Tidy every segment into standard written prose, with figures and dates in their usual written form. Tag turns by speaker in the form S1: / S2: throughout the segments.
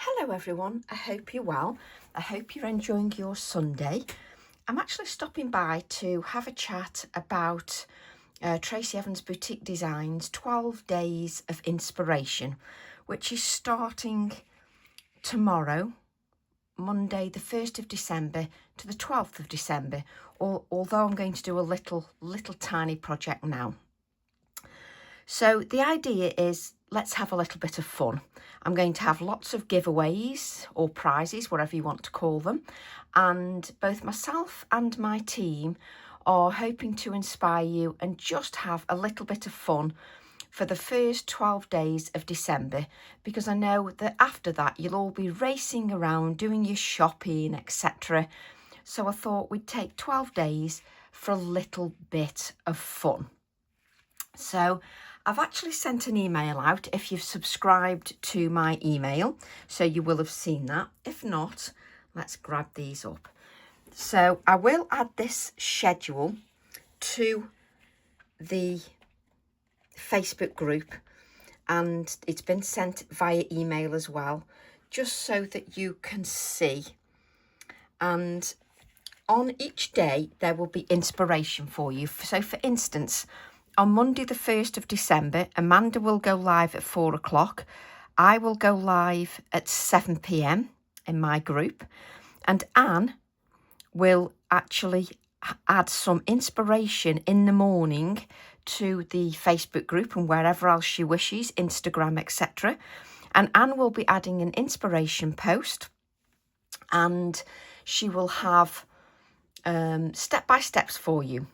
S1: Hello everyone, I hope you're well. I hope you're enjoying your Sunday. I'm actually stopping by to have a chat about Tracy Evans Boutique Designs 12 Days of Inspiration, which is starting tomorrow, Monday the 1st of December to the 12th of December, although I'm going to do a little tiny project now. So the idea is, let's have a little bit of fun. I'm going to have lots of giveaways or prizes, whatever you want to call them. And both myself and my team are hoping to inspire you and just have a little bit of fun for the first 12 days of December, because I know that after that you'll all be racing around doing your shopping, etc. So I thought we'd take 12 days for a little bit of fun. So I've actually sent an email out if you've subscribed to my email, so you will have seen that. If not, let's grab these up. So I will add this schedule to the Facebook group, and it's been sent via email as well, just so that you can see. And on each day there will be inspiration for you. So for instance, on Monday the 1st of December, Amanda will go live at 4 o'clock. I will go live at 7 p.m. in my group. And Anne will actually add some inspiration in the morning to the Facebook group and wherever else she wishes, Instagram, etc. And Anne will be adding an inspiration post, and she will have step-by-steps for you.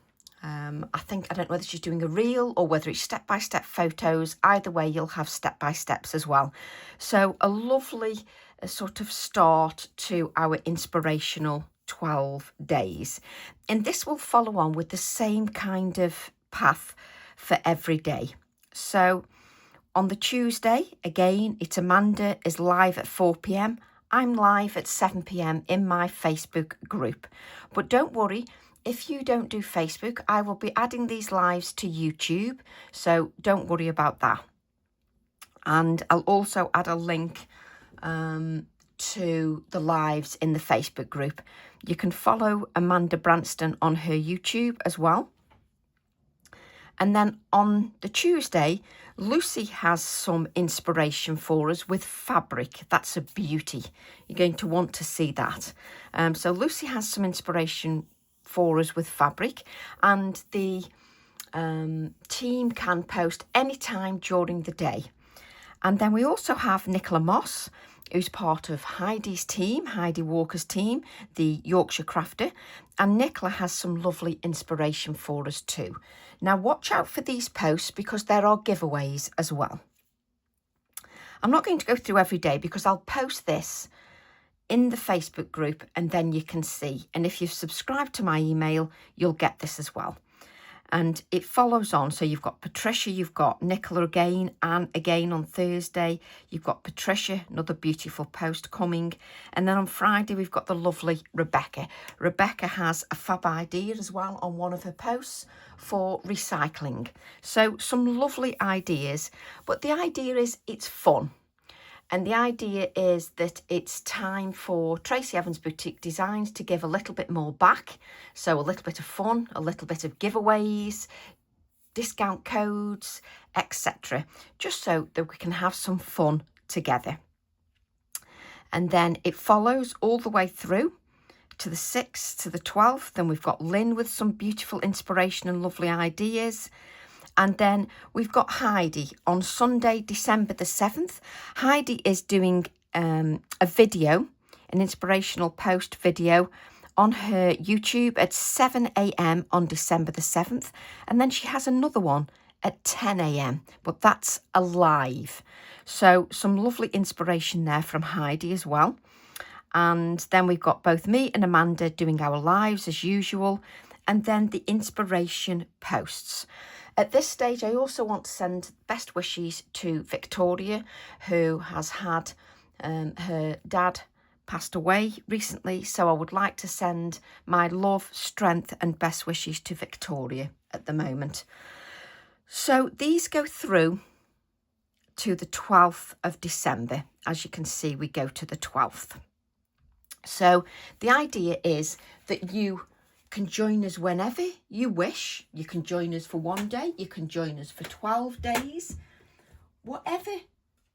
S1: I don't know whether she's doing a reel or whether it's step-by-step photos. Either way, you'll have step-by-steps as well. So a lovely sort of start to our inspirational 12 days. And this will follow on with the same kind of path for every day. So on the Tuesday, again, it's Amanda is live at 4 p.m. I'm live at 7 p.m. in my Facebook group. But don't worry, if you don't do Facebook, I will be adding these lives to YouTube, so don't worry about that. And I'll also add a link to the lives in the Facebook group. You can follow Amanda Branston on her YouTube as well. And then on the Tuesday, Lucy has some inspiration for us with fabric. That's a beauty. You're going to want to see that. So Lucy has some inspiration for us with fabric, and the team can post anytime during the day. And then we also have Nicola Moss, who's part of Heidi's team, Heidi Walker's team, the Yorkshire Crafter. And Nicola has some lovely inspiration for us too. Now watch out for these posts because there are giveaways as well. I'm not going to go through every day because I'll post this in the Facebook group and then you can see. And if you've subscribed to my email, you'll get this as well. And it follows on. So you've got Patricia, you've got Nicola again, Anne again on Thursday. You've got Patricia, another beautiful post coming. And then on Friday, we've got the lovely Rebecca. Rebecca has a fab idea as well on one of her posts for recycling. So some lovely ideas. But the idea is it's fun. And the idea is that it's time for Tracy Evans Boutique Designs to give a little bit more back. So a little bit of fun, a little bit of giveaways, discount codes, etc. Just so that we can have some fun together. And then it follows all the way through to the 6th, to the 12th. Then we've got Lynn with some beautiful inspiration and lovely ideas. And then we've got Heidi on Sunday, December the 7th. Heidi is doing a video, an inspirational post video on her YouTube at 7 a.m. on December the 7th. And then she has another one at 10 a.m. But that's a live. So some lovely inspiration there from Heidi as well. And then we've got both me and Amanda doing our lives as usual. And then the inspiration posts. At this stage, I also want to send best wishes to Victoria, who has had her dad passed away recently. So I would like to send my love, strength and best wishes to Victoria at the moment. So these go through to the 12th of December. as you can see, we go to the 12th. So the idea is that you can join us whenever you wish. You can join us for 1 day, you can join us for 12 days, whatever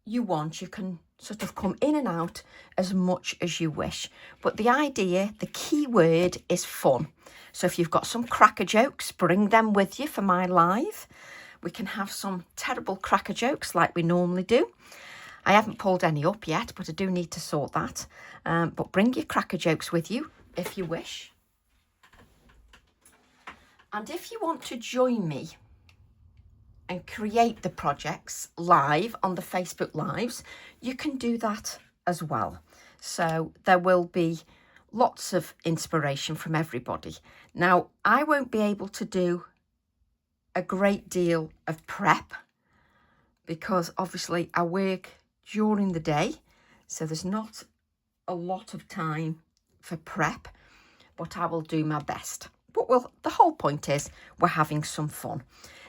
S1: you want. You can sort of come in and out as much as you wish. But the idea, the key word is fun. So if you've got some cracker jokes, bring them with you for my live. We can have some terrible cracker jokes like we normally do. I haven't pulled any up yet, but I do need to sort that. But bring your cracker jokes with you if you wish. And if you want to join me and create the projects live on the Facebook Lives, you can do that as well. So there will be lots of inspiration from everybody. Now, I won't be able to do a great deal of prep because obviously I work during the day, so there's not a lot of time for prep, but I will do my best. But the whole point is we're having some fun.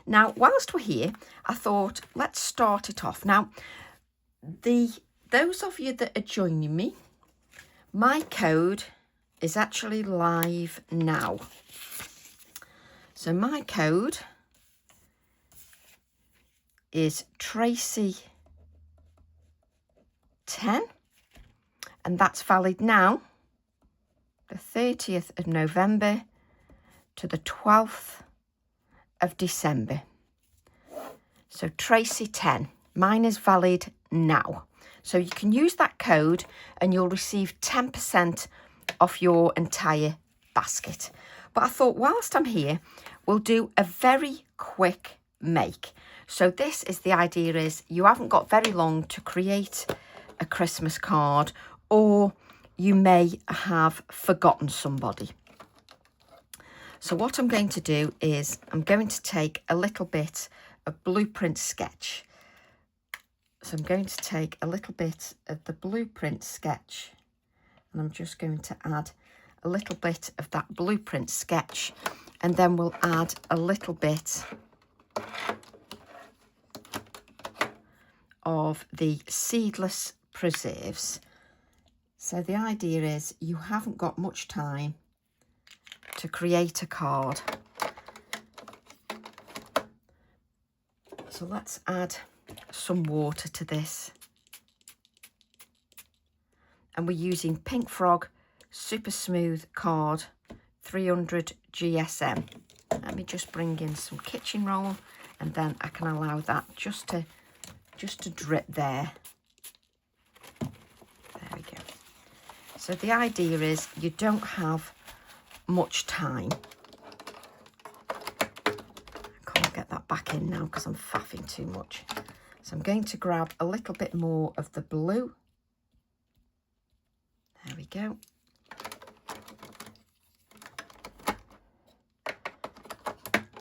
S1: Now, whilst we're here, I thought let's start it off. Now, those of you that are joining me, my code is actually live now. So my code is Tracy 10, and that's valid now, the 30th of November to the 12th of December. So Tracy 10, mine is valid now. So you can use that code and you'll receive 10% off your entire basket. But I thought whilst I'm here, we'll do a very quick make. So this is the idea is you haven't got very long to create a Christmas card, or you may have forgotten somebody. So what I'm going to do is I'm going to take a little bit of Blueprint Sketch. So I'm going to take a little bit of the Blueprint Sketch and I'm just going to add a little bit of that Blueprint Sketch, and then we'll add a little bit of the seedless preserves. So the idea is you haven't got much time to create a card. So let's add some water to this. And we're using Pink Frog Super Smooth Card 300 GSM. Let me just bring in some kitchen roll, and then I can allow that just to drip there. There we go. So the idea is you don't have much time. I can't get that back in now because I'm faffing too much. So I'm going to grab a little bit more of the blue. There we go.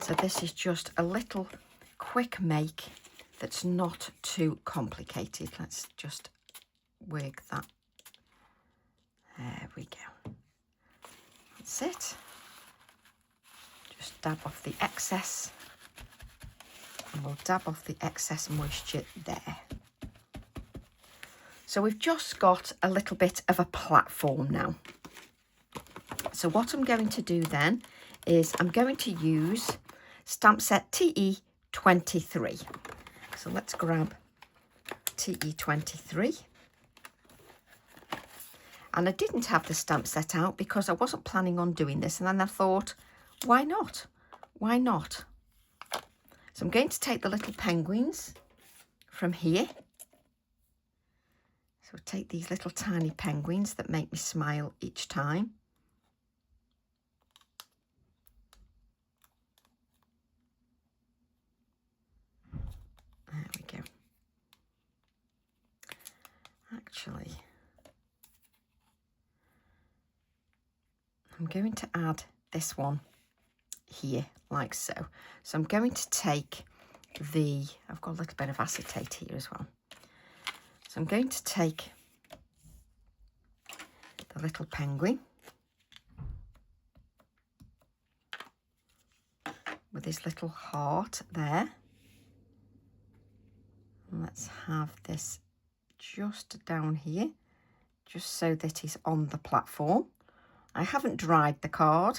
S1: So this is just a little quick make that's not too complicated. Let's just work that. There we go. That's it. Just dab off the excess. And we'll dab off the excess moisture there. So we've just got a little bit of a platform now. So what I'm going to do then is I'm going to use stamp set TE23. So let's grab TE23. And I didn't have the stamp set out because I wasn't planning on doing this. And then I thought, why not? Why not? So I'm going to take the little penguins from here. So take these little tiny penguins that make me smile each time. There we go. Actually, I'm going to add this one here, like so. So I'm going to take I've got a little bit of acetate here as well. So I'm going to take the little penguin with his little heart there. And let's have this just down here, just so that it's on the platform. I haven't dried the card.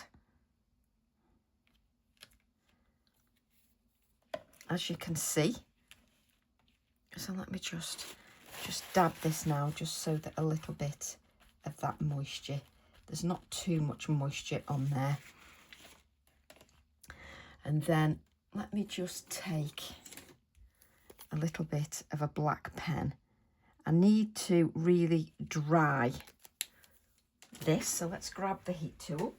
S1: As you can see. So let me just dab this now, just so that a little bit of that moisture, there's not too much moisture on there. And then let me just take a little bit of a black pen. I need to really dry this, so let's grab the heat tool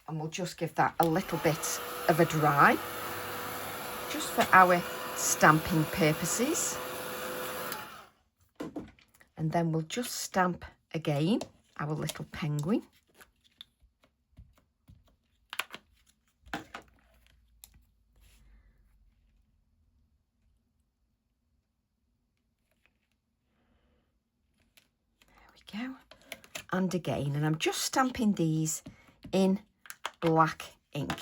S1: and we'll just give that a little bit of a dry, just for our stamping purposes. And then we'll just stamp again our little penguin. There we go. And again, and I'm just stamping these in black ink.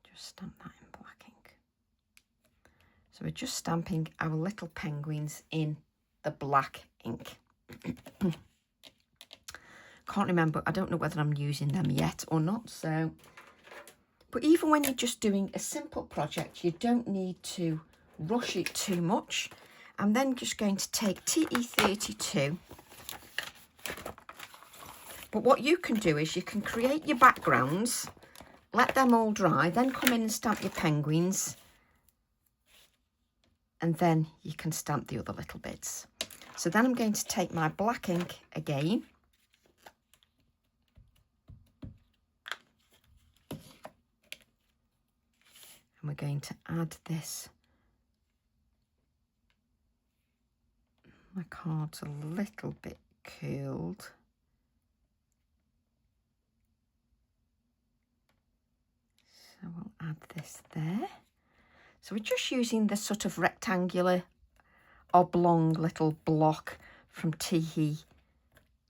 S1: Just stamp that in black ink. So we're just stamping our little penguins in the black ink. Can't remember, I don't know whether I'm using them yet or not, so. But even when you're just doing a simple project, you don't need to rush it too much. I'm then just going to take TE32. But what you can do is you can create your backgrounds, let them all dry, then come in and stamp your penguins. And then you can stamp the other little bits. So then I'm going to take my black ink again. And we're going to add this. My card's a little bit curled. So we'll add this there. So we're just using this sort of rectangular, oblong little block from TE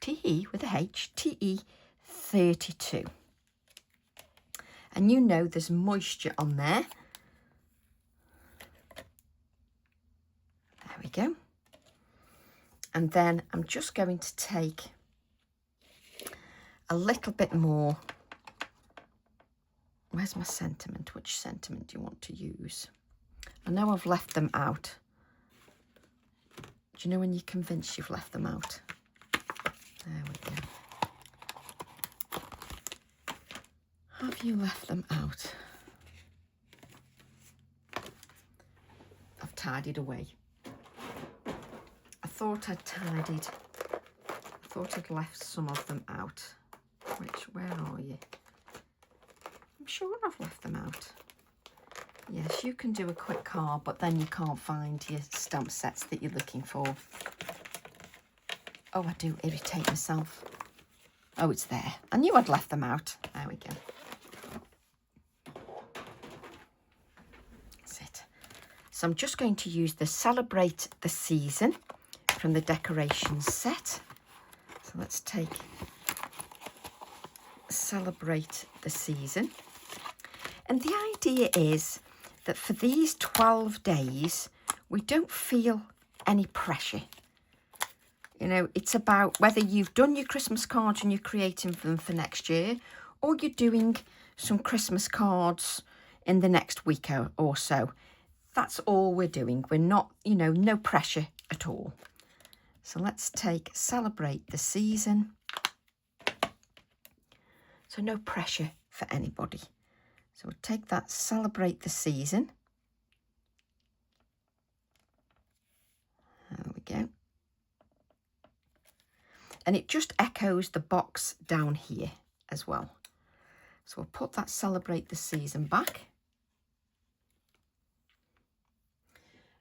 S1: with a H, TE32. And you know there's moisture on there. There we go. And then I'm just going to take a little bit more. Where's my sentiment? Which sentiment do you want to use? I know I've left them out. Do you know when you're convinced you've left them out? There we go. Have you left them out? I've tidied away. I thought I'd tidied. I thought I'd left some of them out. Where are you? I'm sure I've left them out. Yes, you can do a quick card, but then you can't find your stamp sets that you're looking for. Oh, I do irritate myself. Oh, it's there. I knew I'd left them out. There we go. That's it. So I'm just going to use the Celebrate the Season from the decorations set. So let's take Celebrate the Season. And the idea is that for these 12 days, we don't feel any pressure. You know, it's about whether you've done your Christmas cards and you're creating them for next year, or you're doing some Christmas cards in the next week or so. That's all we're doing. We're not, you know, no pressure at all. So let's take Celebrate the Season. So no pressure for anybody. So we'll take that Celebrate the Season. There we go. And it just echoes the box down here as well. So we'll put that Celebrate the Season back.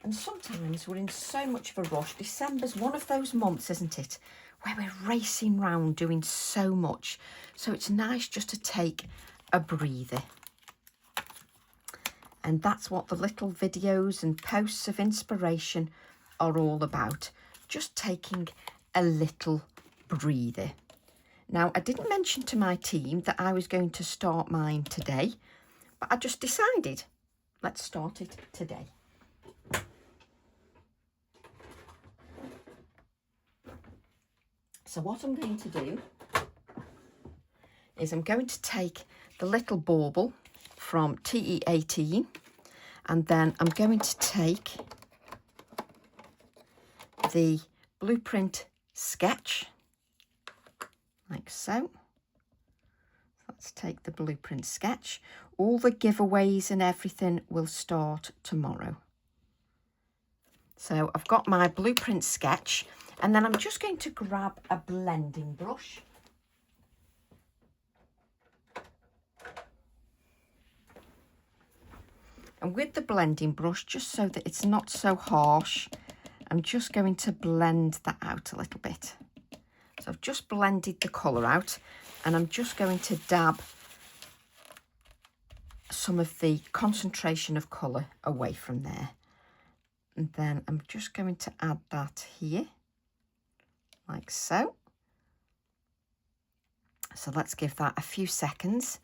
S1: And sometimes we're in so much of a rush. December's one of those months, isn't it, where we're racing round doing so much. So it's nice just to take a breather. And that's what the little videos and posts of inspiration are all about. Just taking a little breather. Now, I didn't mention to my team that I was going to start mine today, but I just decided let's start it today. So what I'm going to do is I'm going to take the little bauble from TE18, and then I'm going to take the blueprint sketch like so. Let's take the blueprint sketch. All the giveaways and everything will start tomorrow. So I've got my blueprint sketch, and then I'm just going to grab a blending brush. And with the blending brush, just so that it's not so harsh, I'm just going to blend that out a little bit. So I've just blended the colour out, and I'm just going to dab some of the concentration of colour away from there. And then I'm just going to add that here, like so. So let's give that a few seconds.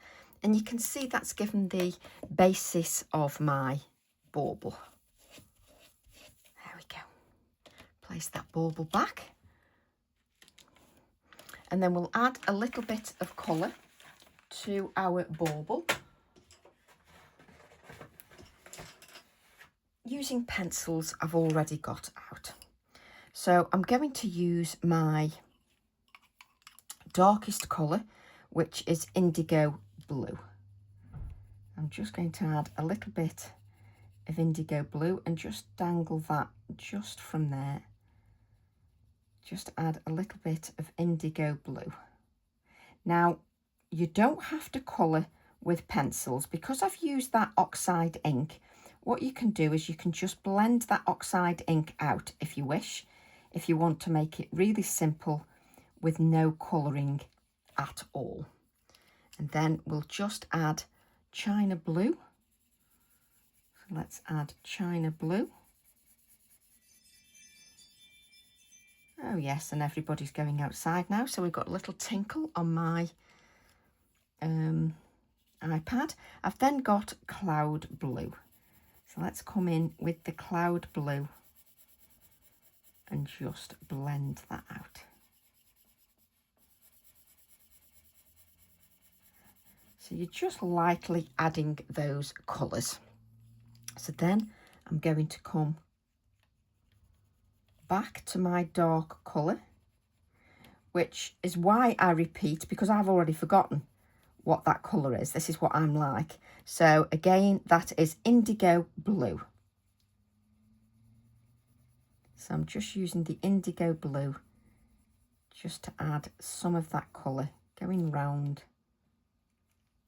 S1: And you can see that's given the basis of my bauble. There we go. Place that bauble back. And then we'll add a little bit of colour to our bauble using pencils I've already got out. So I'm going to use my darkest colour, which is indigo blue. I'm just going to add a little bit of indigo blue and just dangle that just from there. Just add a little bit of indigo blue. Now, you don't have to colour with pencils. Because I've used that oxide ink, what you can do is you can just blend that oxide ink out if you wish, if you want to make it really simple with no colouring at all. And then we'll just add China blue. So let's add China blue. Oh yes, and everybody's going outside now, so we've got a little tinkle on my iPad. I've then got cloud blue. So let's come in with the cloud blue and just blend that out. So you're just lightly adding those colours. So then I'm going to come back to my dark colour, which is why I repeat, because I've already forgotten what that colour is. This is what I'm like. So again, that is indigo blue. So I'm just using the indigo blue just to add some of that colour, going round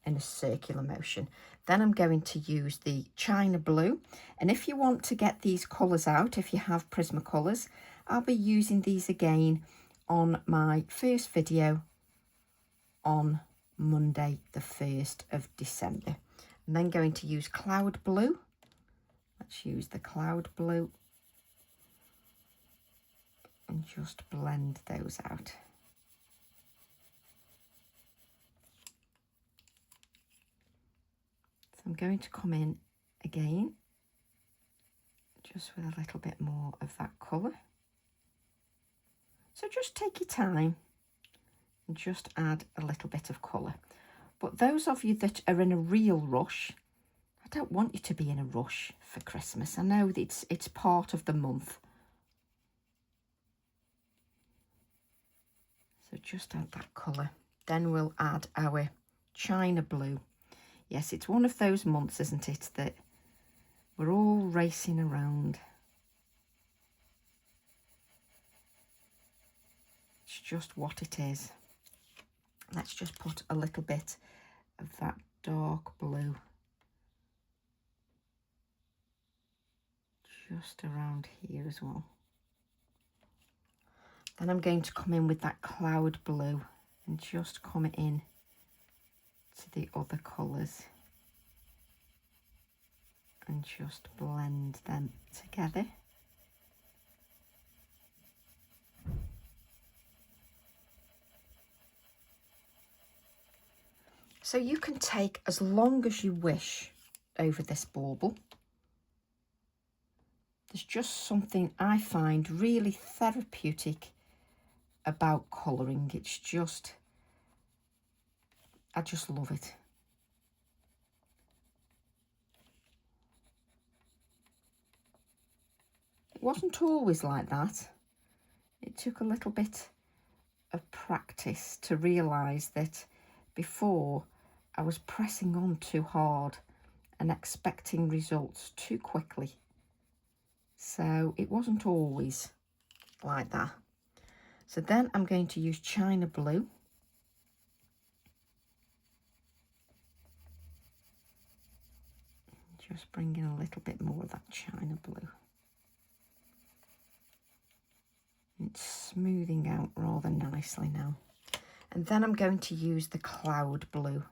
S1: in a circular motion. Then I'm going to use the China blue, and if you want to get these colours out, if you have Prismacolors, I'll be using these again on my first video on Monday the 1st of December. I'm then going to use cloud blue. Let's use the cloud blue and just blend those out. I'm going to come in again just with a little bit more of that colour. So just take your time and just add a little bit of colour. But those of you that are in a real rush, I don't want you to be in a rush for Christmas. I know that it's part of the month. So just add that colour. Then we'll add our China blue. Yes, it's one of those months, isn't it, that we're all racing around. It's just what it is. Let's just put a little bit of that dark blue just around here as well. Then I'm going to come in with that cloud blue and just come in to the other colours and just blend them together. So you can take as long as you wish over this bauble. There's just something I find really therapeutic about colouring. It's just, I just love it. It wasn't always like that. It took a little bit of practice to realise that before I was pressing on too hard and expecting results too quickly. So it wasn't always like that. So then I'm going to use China Blue. Just bring in a little bit more of that China Blue. It's smoothing out rather nicely now. And then I'm going to use the Cloud Blue.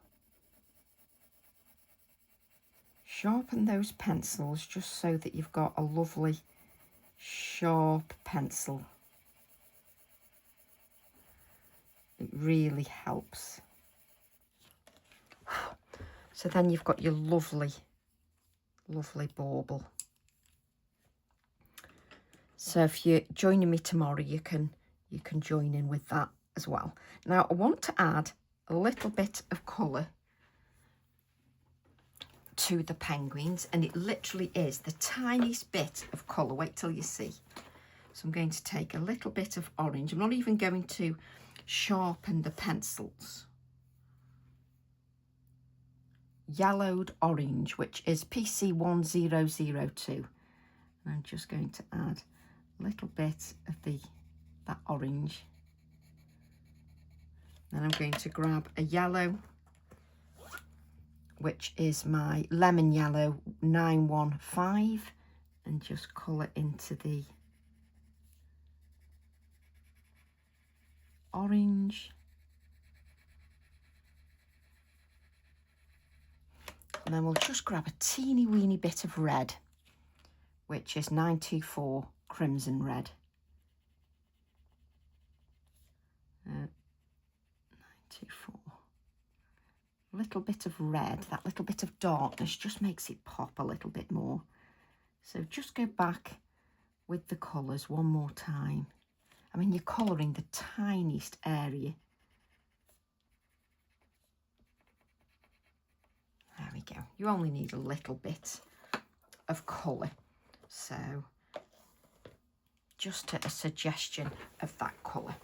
S1: Sharpen those pencils just so that you've got a lovely sharp pencil. It really helps. So then you've got your lovely, lovely bauble. So if you're joining me tomorrow, you can join in with that as well. Now I want to add a little bit of colour to the penguins, and it literally is the tiniest bit of colour. Wait till you see. So I'm going to take a little bit of orange. I'm not even going to sharpen the pencils. Yellowed orange, which is PC1002. And I'm just going to add a little bit of that orange. Then I'm going to grab a yellow, which is my Lemon Yellow 915, and just colour into the orange. And then we'll just grab a teeny weeny bit of red, which is 924 Crimson Red. 924. A little bit of red, that little bit of darkness just makes it pop a little bit more. So just go back with the colours one more time. I mean, you're colouring the tiniest area. There we go. You only need a little bit of colour. So just a suggestion of that colour.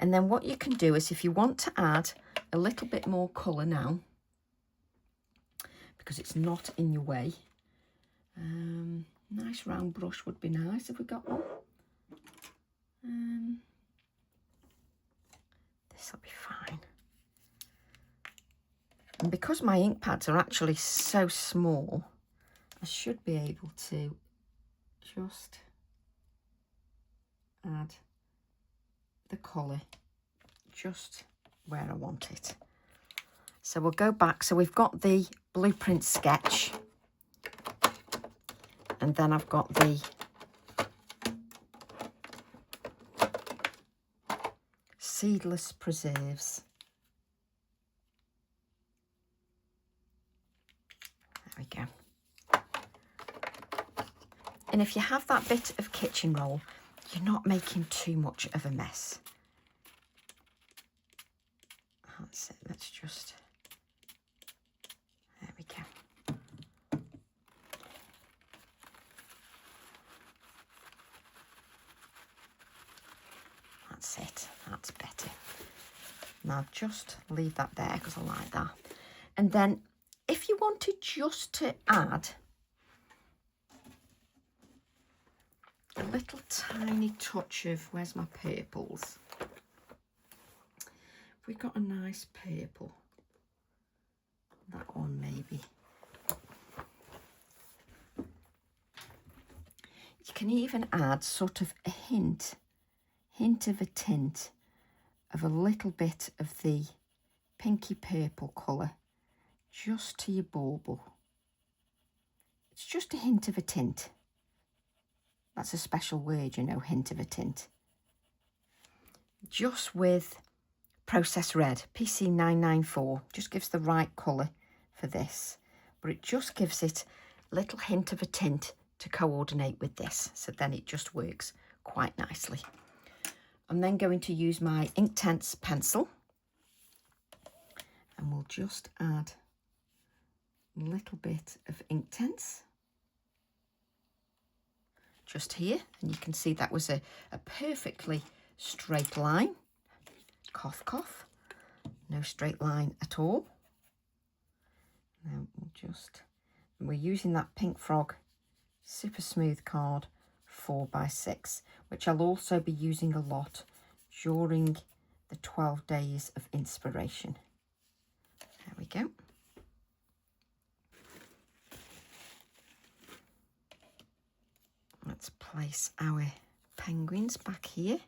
S1: And then what you can do is, if you want to add a little bit more colour now, because it's not in your way, nice round brush would be nice if we got one. This will be fine. And because my ink pads are actually so small, I should be able to just add the colour just where I want it. So we'll go back. So we've got the blueprint sketch, and then I've got the seedless preserves. There we go. And if you have that bit of kitchen roll, you're not making too much of a mess. That's it. Let's just, there we go. That's it. That's better. Now just leave that there because I like that. And then if you wanted just to add a little tiny touch of, where's my purples? If we got a nice purple, that one maybe. You can even add sort of a hint of a tint of a little bit of the pinky purple colour just to your bauble. It's just a hint of a tint. That's a special word, you know, hint of a tint. Just with Process Red, PC994. Just gives the right colour for this, but it just gives it a little hint of a tint to coordinate with this, so then it just works quite nicely. I'm then going to use my Inktense pencil, and we'll just add a little bit of Inktense just here, and you can see that was a perfectly straight line. Cough, cough. No straight line at all. Now we're using that Pink Frog Super Smooth card 4x6, which I'll also be using a lot during the 12 days of inspiration. There we go. Let's place our penguins back here.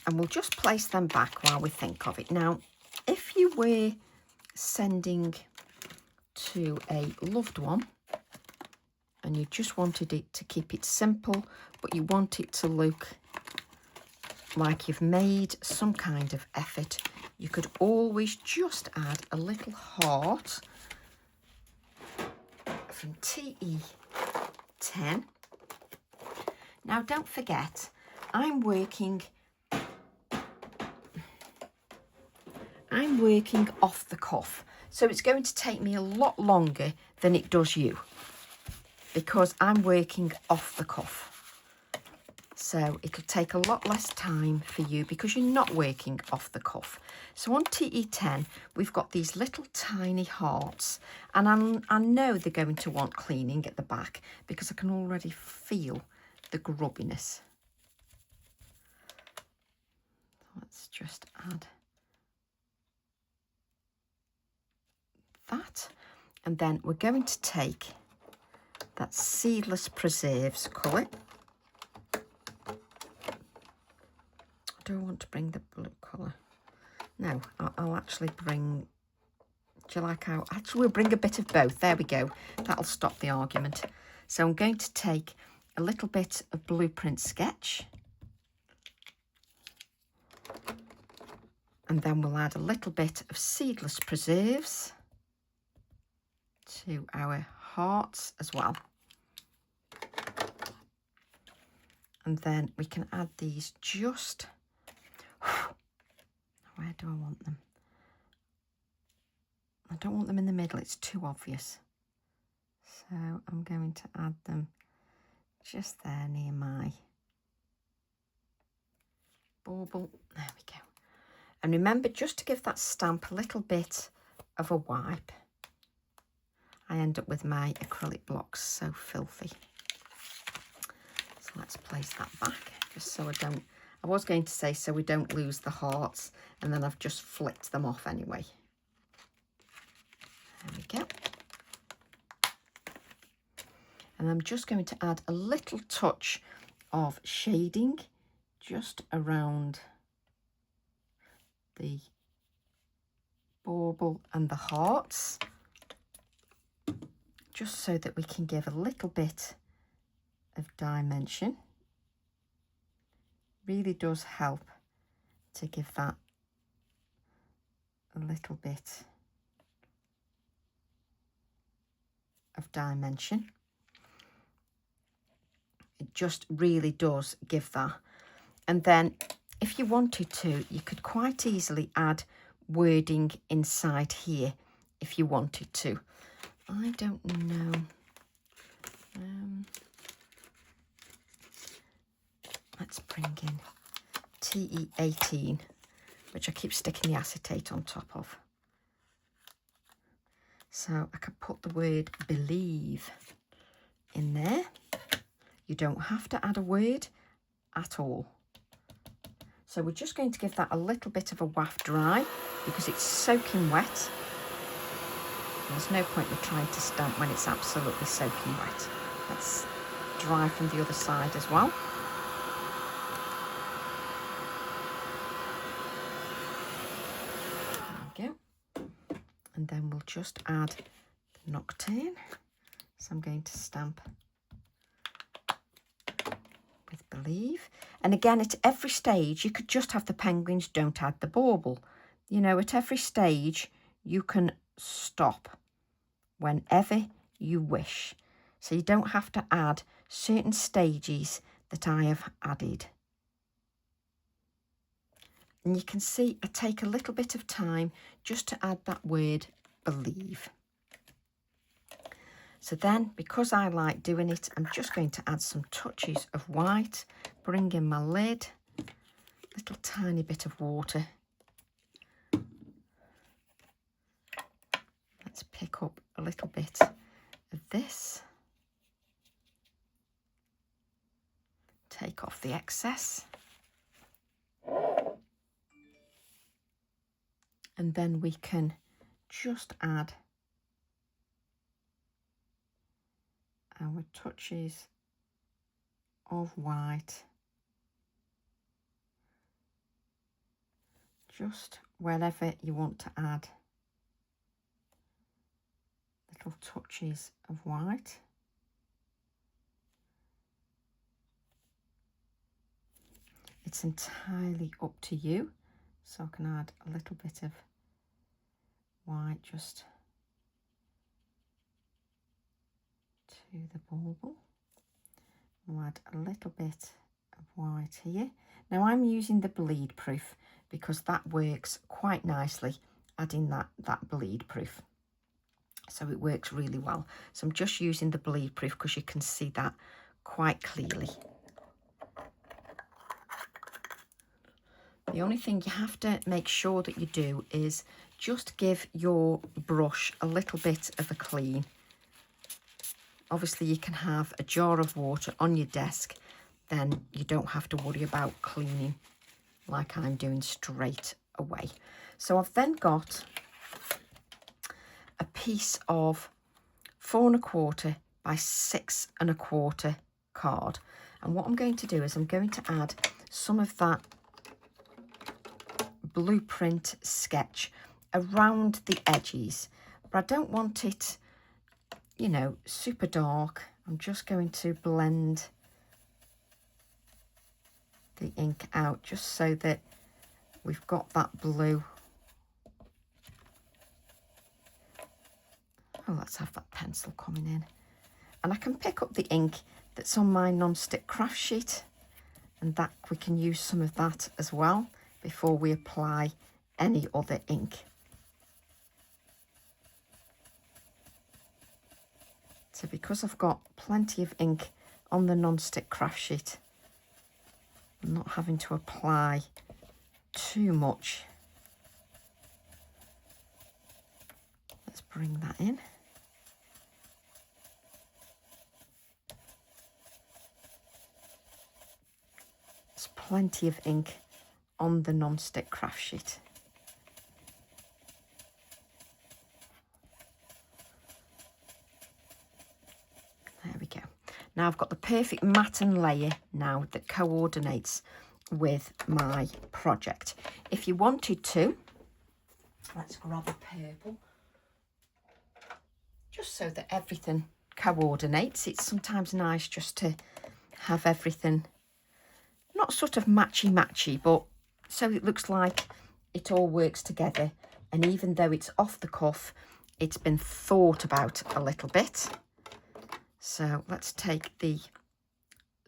S1: And we'll just place them back while we think of it. Now, if you were sending to a loved one and you just wanted it to keep it simple, but you want it to look like you've made some kind of effort, you could always just add a little heart from TE10. Now, don't forget, I'm working off the cuff, so it's going to take me a lot longer than it does you, because I'm working off the cuff. So it'll take a lot less time for you because you're not working off the cuff. So on TE10, we've got these little tiny hearts, and I know they're going to want cleaning at the back because I can already feel the grubbiness. Let's just add that, and then we're going to take that Seedless Preserves colour. Do I want to bring the blue colour? No, I'll actually bring, do you like how, actually we'll bring a bit of both. There we go, that'll stop the argument. So I'm going to take a little bit of Blueprint Sketch, and then we'll add a little bit of Seedless Preserves to our hearts as well. And then we can add these just, where do I want them? I don't want them in the middle, it's too obvious. So I'm going to add them just there near my bauble. There we go. And remember, just to give that stamp a little bit of a wipe. I end up with my acrylic blocks so filthy. So let's place that back, just so I was going to say so we don't lose the hearts, and then I've just flicked them off anyway. There we go. And I'm just going to add a little touch of shading just around the bauble and the hearts, just so that we can give a little bit of dimension. Really does help to give that a little bit of dimension. It just really does give that. And then if you wanted to, you could quite easily add wording inside here if you wanted to. I don't know. Let's bring in TE18, which I keep sticking the acetate on top of. So I could put the word believe in there. You don't have to add a word at all. So we're just going to give that a little bit of a waft dry because it's soaking wet. There's no point in trying to stamp when it's absolutely soaking wet. Let's dry from the other side as well. There we go. And then we'll just add the Nocturne. So I'm going to stamp with believe. And again, at every stage, you could just have the penguins, don't add the bauble. You know, at every stage, you can stop whenever you wish. So you don't have to add certain stages that I have added. And you can see I take a little bit of time just to add that word believe. So then, because I like doing it, I'm just going to add some touches of white, bring in my lid, little tiny bit of water. Let's pick up a little bit of this. Take off the excess. And then we can just add our touches of white just wherever you want to add little touches of white. It's entirely up to you, so I can add a little bit of white just to the bauble. We'll add a little bit of white here. Now I'm using the bleed proof because that works quite nicely, adding that bleed proof. So it works really well. So I'm just using the bleed proof because you can see that quite clearly. The only thing you have to make sure that you do is just give your brush a little bit of a clean. Obviously you can have a jar of water on your desk, then you don't have to worry about cleaning like I'm doing straight away. So I've then got a piece of 4 1/4 by 6 1/4 card. And what I'm going to do is I'm going to add some of that blueprint sketch around the edges, but I don't want it, you know, super dark. I'm just going to blend the ink out just so that we've got that blue. Oh, let's have that pencil coming in. And I can pick up the ink that's on my non-stick craft sheet, and that we can use some of that as well before we apply any other ink. So because I've got plenty of ink on the non-stick craft sheet, I'm not having to apply too much. Let's bring that in. There's plenty of ink on the non-stick craft sheet. There we go. Now I've got the perfect matten layer now that coordinates with my project. If you wanted to, let's grab a purple, just so that everything coordinates. It's sometimes nice just to have everything not sort of matchy-matchy, but so it looks like it all works together. And even though it's off the cuff, it's been thought about a little bit. So let's take the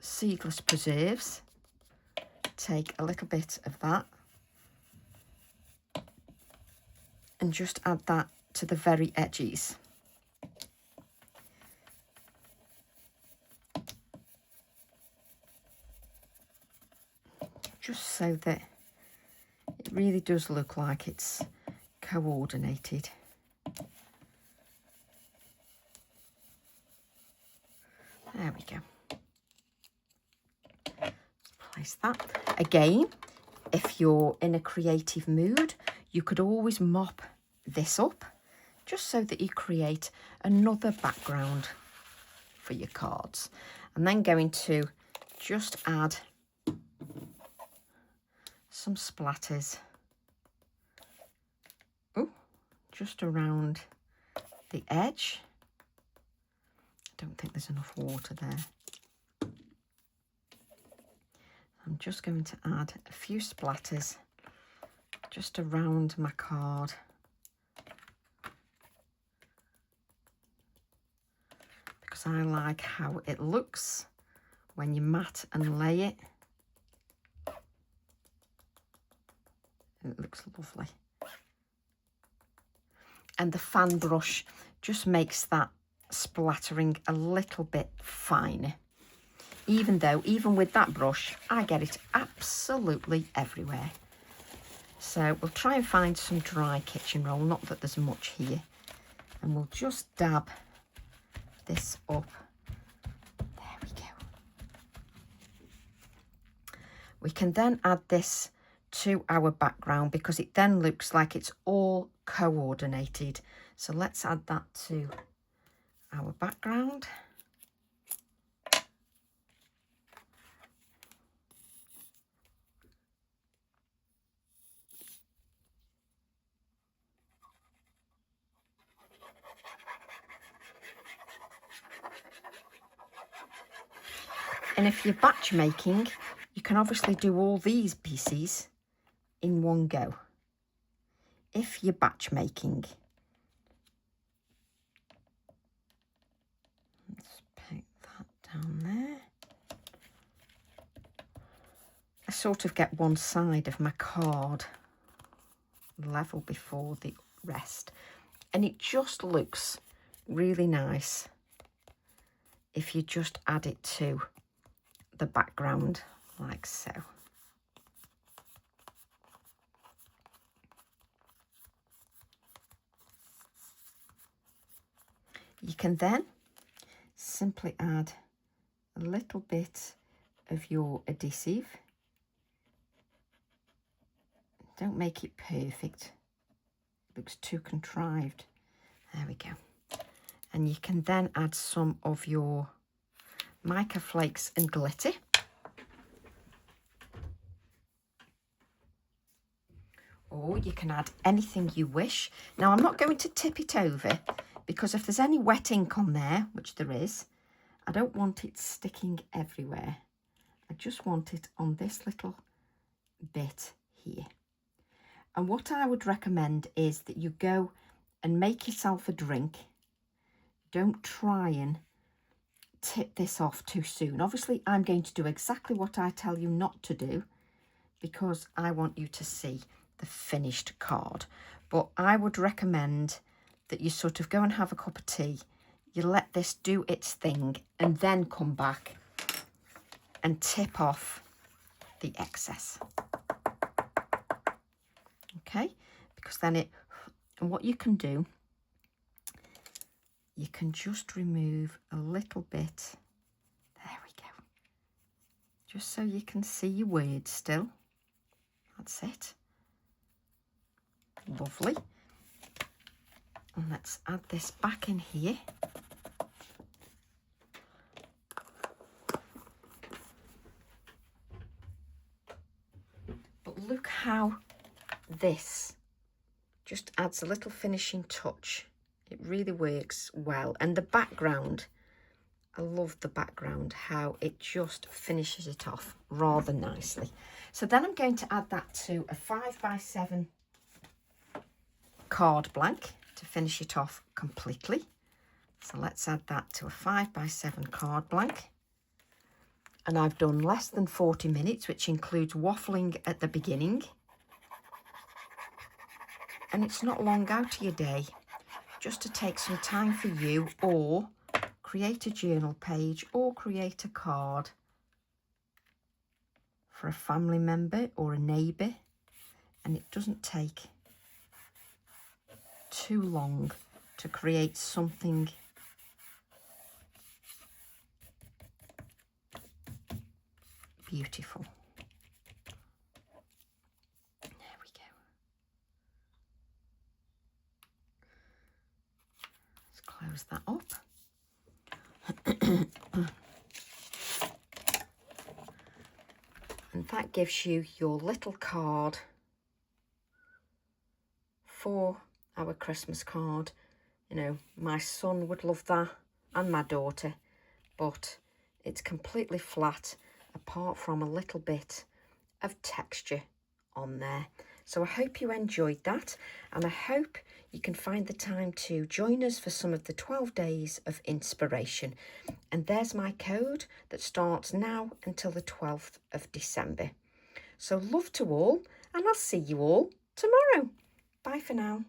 S1: seedless preserves, take a little bit of that, and just add that to the very edges. Just so that it really does look like it's coordinated. There we go. Let's place that. Again, if you're in a creative mood, you could always mop this up just so that you create another background for your cards. I'm then going to just add some splatters, just around the edge. I don't think there's enough water there. just going to add a few splatters just around my card. Because I like how it looks when you mat and lay it. It looks lovely. And the fan brush just makes that splattering a little bit finer. Even with that brush, I get it absolutely everywhere. So we'll try and find some dry kitchen roll, not that there's much here. And we'll just dab this up. There we go. We can then add this to our background because it then looks like it's all coordinated. So let's add that to our background. And if you're batch making, you can obviously do all these pieces in one go. If you're batch making. Let's paint that down there. I sort of get one side of my card level before the rest. And it just looks really nice if you just add it to the background like so. You can then simply add a little bit of your adhesive. Don't make it perfect. It looks too contrived. There we go. And you can then add some of your mica flakes and glitter. Or you can add anything you wish. Now I'm not going to tip it over because if there's any wet ink on there, which there is, I don't want it sticking everywhere. I just want it on this little bit here. And what I would recommend is that you go and make yourself a drink. Don't try and tip this off too soon. Obviously, I'm going to do exactly what I tell you not to do because I want you to see the finished card. But I would recommend that you sort of go and have a cup of tea, you let this do its thing, and then come back and tip off the excess. Okay, because then and what you can do, you can just remove a little bit. There we go. Just so you can see your words still. That's it. Lovely. And let's add this back in here. But look how this just adds a little finishing touch. It really works well. And the background, I love the background, how it just finishes it off rather nicely. So then I'm going to add that to a 5x7 card blank to finish it off completely. So let's add that to a 5x7 card blank. And I've done less than 40 minutes, which includes waffling at the beginning. And it's not long out of your day, just to take some time for you, or create a journal page, or create a card for a family member or a neighbour. And it doesn't take too long to create something beautiful. There we go. Let's close that up. And that gives you your little card for our Christmas card. You know, my son would love that, and my daughter, but it's completely flat apart from a little bit of texture on there. So I hope you enjoyed that, and I hope you can find the time to join us for some of the 12 days of inspiration. And there's my code that starts now until the 12th of December. So love to all, and I'll see you all tomorrow. Bye for now.